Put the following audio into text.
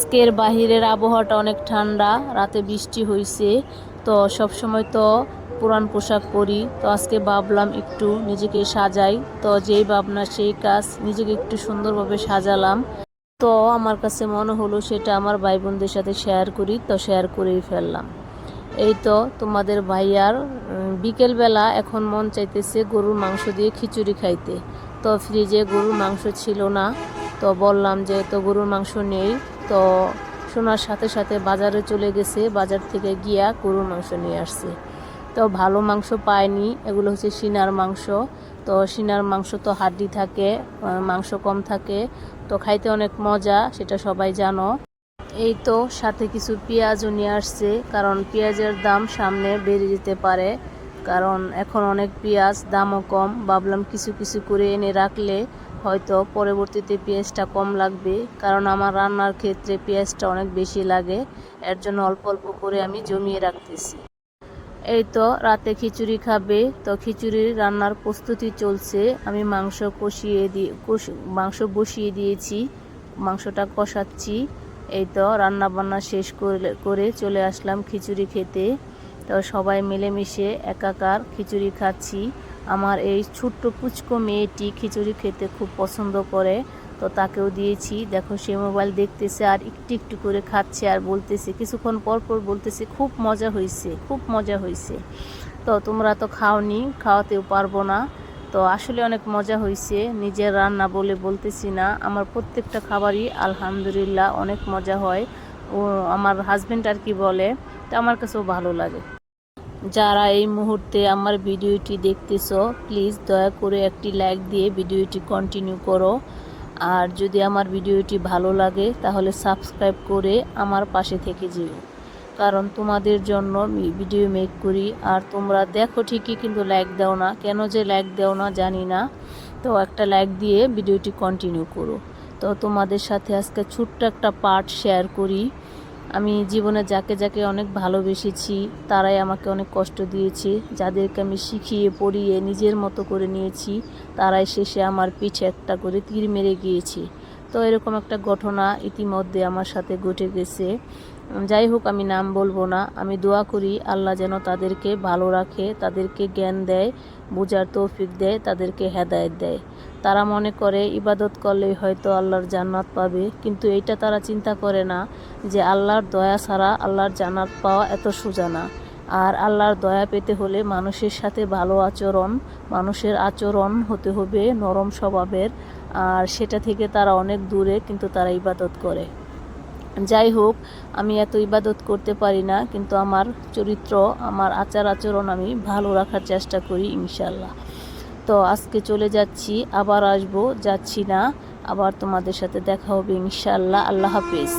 আজকের বাহিরের আবহাওয়াটা অনেক ঠান্ডা, রাতে বৃষ্টি হয়েছে। তো সব সময় তো পুরান পোশাক পরি, তো আজকে ভাবলাম একটু নিজেকে সাজাই। তো যেই ভাবনা সেই কাজ, নিজেকে একটু সুন্দরভাবে সাজালাম। তো আমার কাছে মনে হলো সেটা আমার ভাই বোনদের সাথে শেয়ার করি, তো শেয়ার করেই ফেললাম। এই তো তোমাদের ভাইয়ার বিকেলবেলা এখন মন চাইতেছে গরুর মাংস দিয়ে খিচুড়ি খাইতে। তো ফ্রিজে গরুর মাংস ছিল না, তো বললাম যে তো গরুর মাংস নেই। তো শোনার সাথে সাথে বাজারে চলে গেছে, বাজার থেকে গিয়া গরুর মাংস নিয়ে আসছে। তো ভালো মাংস পায়নি, এগুলো হচ্ছে সিনার মাংস। তো সিনার মাংস তো হাড্ডি থাকে, মাংস কম থাকে, তো খাইতে অনেক মজা, সেটা সবাই জানো। এই তো সাথে কিছু পেঁয়াজও নিয়ে আসছে, কারণ পেঁয়াজের দাম সামনে বেড়ে যেতে পারে, কারণ এখন অনেক পেঁয়াজ দামও কম। ভাবলাম কিছু কিছু করে এনে রাখলে হয়তো পরবর্তীতে পেঁয়াজটা কম লাগবে, কারণ আমার রান্নার ক্ষেত্রে পেঁয়াজটা অনেক বেশি লাগে। এর জন্য অল্প অল্প করে আমি জমিয়ে রাখতেছি। এই তো রাতে খিচুড়ি খাবে, তো খিচুড়ির রান্নার প্রস্তুতি চলছে। আমি মাংস বসিয়ে দিয়েছি, মাংসটা কষাচ্ছি। এই তো রান্না বান্না শেষ করে চলে আসলাম খিচুড়ি খেতে। তো সবাই মিলেমিশে একাকার খিচুড়ি খাচ্ছি। আমার এই ছোট্ট পুচকো মেয়েটি খিচুড়ি খেতে খুব পছন্দ করে, তো তাকেও দিয়েছি। দেখো সে মোবাইল দেখতেছে আর একটু একটু করে খাচ্ছে, আর বলতেছে কিছুক্ষণ পর পর বলতেছে খুব মজা হয়েছে, খুব মজা হয়েছে। তো তোমরা তো খাওনি, খাওয়াতেও পারবো না। তো আসলে অনেক মজা হয়েছে, নিজের রান্না বলে বলতেছি না, আমার প্রত্যেকটা খাবারই আলহামদুলিল্লাহ অনেক মজা হয়। ও আমার হাজবেন্ড আর কি বলে, তো আমার কাছেও ভালো লাগে। যারা এই মুহূর্তে আমার ভিডিওটি দেখতেছো, প্লিজ দয়া করে একটি লাইক দিয়ে ভিডিওটি কন্টিনিউ করো। আর যদি আমার ভিডিওটি ভালো লাগে তাহলে সাবস্ক্রাইব করে আমার পাশে থেকে যেও, কারণ তোমাদের জন্য ভিডিও মেক করি। আর তোমরা দেখো ঠিকই, কিন্তু লাইক দাও না, কেন যে লাইক দাও না জানি না। তো একটা লাইক দিয়ে ভিডিওটি কন্টিনিউ করো। তো তোমাদের সাথে আজকে ছোট্ট একটা পার্ট শেয়ার করি। আমি জীবনে যাকে যাকে অনেক ভালোবেসেছি, তারাই আমাকে অনেক কষ্ট দিয়েছে। যাদেরকে আমি শিখিয়ে পড়িয়ে নিজের মতো করে নিয়েছি, তারাই শেষে আমার পিঠে একটা করে তীর মেরে গিয়েছে। তো এরকম একটা ঘটনা ইতিমধ্যে আমার সাথে ঘটে গেছে। যাই হোক, আমি নাম বলবো না। আমি দোয়া করি আল্লাহ যেন তাদেরকে ভালো রাখে, তাদেরকে জ্ঞান দেয়, বোঝার তৌফিক দেয়, তাদেরকে হেদায়েত দেয়। তারা মনে করে ইবাদত করলেই হয়তো আল্লাহর জান্নাত পাবে, কিন্তু এইটা তারা চিন্তা করে না যে আল্লাহর দয়া ছাড়া আল্লাহর জান্নাত পাওয়া এত সোজা না। আর আল্লাহর দয়া পেতে হলে মানুষের সাথে ভালো আচরণ, মানুষের আচরণ হতে হবে নরম স্বভাবের। আর সেটা থেকে তারা অনেক দূরে, কিন্তু তারা ইবাদত করে। যাই হোক, আমি এত ইবাদত করতে পারি না, কিন্তু আমার চরিত্র, আমার আচার আচরণ আমি ভালো রাখার চেষ্টা করি ইনশাল্লাহ। তো আজকে চলে যাচ্ছি, আবার আসবো, যাচ্ছি না, আবার তোমাদের সাথে দেখা হবে ইনশাল্লাহ। আল্লাহ হাফেজ।